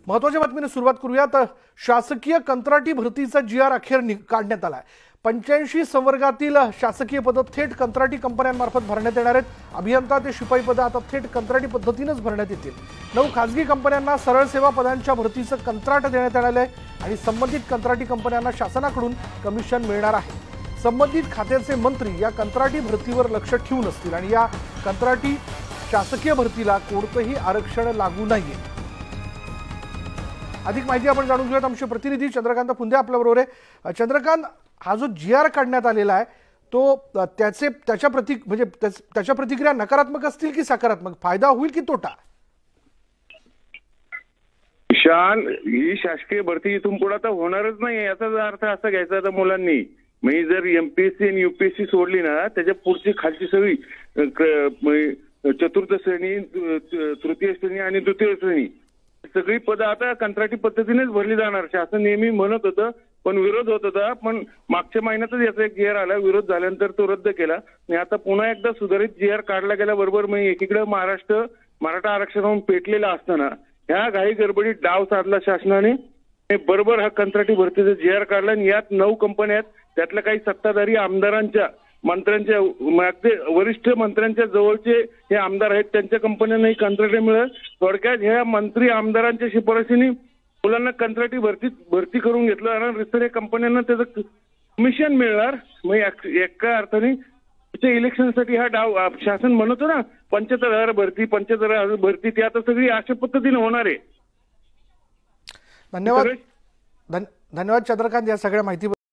महत्त्वाच्या बातमीने सुरुवात करूयात। शासकीय कंत्राटी भरतीचा GR अखेर काढण्यात आलाय। 85 संवर्गातील शासकीय पदं थेट कंत्राटी कंपन्यांमार्फत भरण्यात येणार आहेत। अभियंता ते शिपाई पदं आता थेट कंत्राटी पद्धतीनेच भरण्यात येतील। 9 खासगी कंपन्यांना सरळ सेवा पदांच्या भरतीचं कंत्राट देण्यात आलेलं आहे आणि संबंधित कंत्राटी कंपन्यांना शासनाकडून कमिशन मिळणार आहे। संबंधित खात्याचे मंत्री या कंत्राटी भरतीवर लक्ष ठेवून असतील आणि या कंत्राटी शासकीय भरतीला कोणतेही आरक्षण लागू नाहीये। अधिक माहिती आपण जाणून घेऊयात। आमचे प्रतिनिधी चंद्रकांत फुंदे आपल्या बरोबर आहे। चंद्रकांत, हा जो GR काढण्यात आलेला आहे तो त्याच्या प्रतिक्रिया नकारात्मक असतील की सकारात्मक? फायदा होईल की तोटा? शान ही शासकीय भरती इथून पुढे तर होणारच नाही याचा अर्थ असा घ्यायचा तर मुलांनी म्हणजे जर MPSC आणि UPSC सोडली ना त्याच्या पुढची खालची सगळी चतुर्थ श्रेणी, तृतीय श्रेणी आणि द्वितीय श्रेणी सगळी पदं आता कंत्राटी पद्धतीनेच भरली जाणार। शासन नेहमी म्हणत होतं पण विरोध होत होता, पण मागच्या महिन्यातच याचा एक GR आला, विरोध झाल्यानंतर तो रद्द केला आणि आता पुन्हा एकदा सुधारित GR काढला गेल्याबरोबर मग एकीकडे महाराष्ट्र मराठा आरक्षणावरून पेटलेला असताना ह्या घाई गडबडीत डाव साधला शासनाने। बरोबर हा कंत्राटी भरतीचा GR काढला आणि यात 9 कंपन्या आहेत। त्यातल्या काही सत्ताधारी आमदारांच्या, मंत्र्यांच्या, वरिष्ठ मंत्र्यांच्या जवळचे हे आमदार आहेत, त्यांच्या कंपन्यांनाही कंत्राटी मिळेल। थोडक्यात ह्या मंत्री आमदारांच्या शिफारशीने मुलांना कंत्राटी भरती करून घेतलं आणि रिसर्च कंपन्यांना त्याचं कमिशन मिळणार। मग एका अर्थाने इलेक्शनसाठी हा डाव शासन म्हणतो ना 75,000 भरती 75,000 भरती ती आता सगळी अशा पद्धतीने होणार आहे। धन्यवाद चंद्रकांत या सगळ्या माहिती